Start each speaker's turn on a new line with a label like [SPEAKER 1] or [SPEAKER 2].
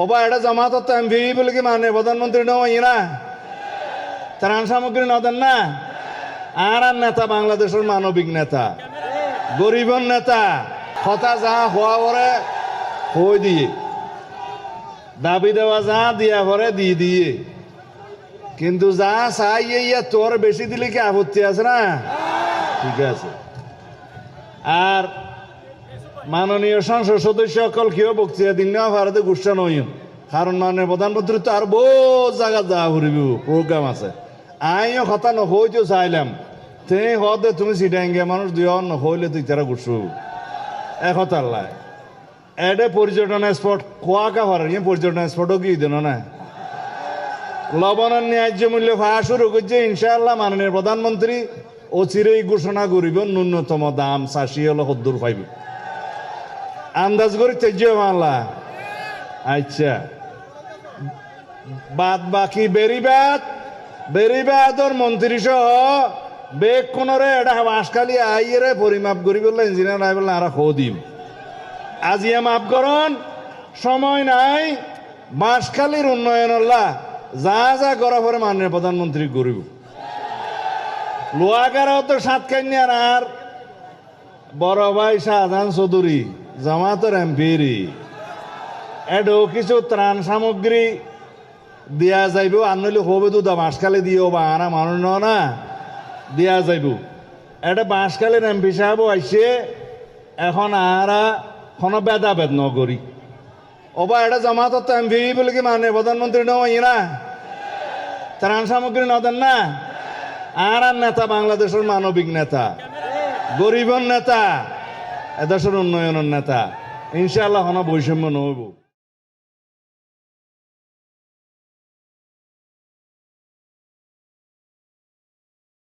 [SPEAKER 1] ওবা এটা জামাত এমপি বলে কি মানে প্রধানমন্ত্রী নয় না ত্রাণ সামগ্রী নদেন না আর নেতা বাংলাদেশের মানবিক নেতা গরিবর নেতা কথা যা হওয়া পরে হই দিয়ে দাবি দেওয়া যা দিয়া পরে দিয়ে কিন্তু যা চাই ইয়া তোর বেশি দিলে কি আপত্তি আছে না ঠিক আছে। আর মাননীয় সংসদ সদস্য সকল কেউ বক্তৃতা দিন না ভারতে গুসা নয় কারণ মাননীয় প্রধানমন্ত্রী তো আর বহু জায়গা যা ঘুরিব প্রোগ্রাম আছে আইও কথা নহইতেও চাইলাম তে হতে তুমি সিটাঙ্গে মানুষ দুই নহইলে তুই তারা গুসু একতার লাই এডে পর্যটন স্পট কোয়াকা হরার পর্যটন স্পটও কি দেন না লবণের ন্যায্য মূল্য পাওয়া শুরু করছে ইনশাআল্লাহ মাননীয় প্রধানমন্ত্রী অচিরেই ঘোষণা করিব ন্যূনতম দাম ৮০ হলো ৭০ পাইব আন্দাজ করি তেজ মানলা আচ্ছা বাদ বাকি বেরিবাদর মন্ত্রী সহ বেগ কোনরে এটা বাঁশখালি আইয়ে পরিমাপ করি বললে ইঞ্জিনিয়ার আই বললে আর দিম আজিয়া মাপ করন সময় নাই বাঁশখালীর উন্নয়ন যা যা করা পরে মাননীয় প্রধানমন্ত্রী গরিব লোয়াগারাও তো সাতকান্যার আর বড় ভাই শাহজাহান চৌধুরী জামাতের এমপিরি এডো কিছু ত্রাণ সামগ্রী দিয়া যাইব আর নইলে হবে তো বাঁশখালী দিও বা আনা মানুষ না দিয়া যাইব এটা বাঁশখালীর এমপি সাহেব আইসে এখন আরা কোনো ভেদাভেদ নগরী ওবা এটা জামাত এমপি বলে কি মানে প্রধানমন্ত্রী নয় না ত্রাণ সামগ্রী নদেন না আর নেতা বাংলাদেশের মানবিক নেতা গরিবর নেতা এদেশের উন্নয়নের নেতা ইনশাআল্লাহ কোনো বৈষম্য নহব।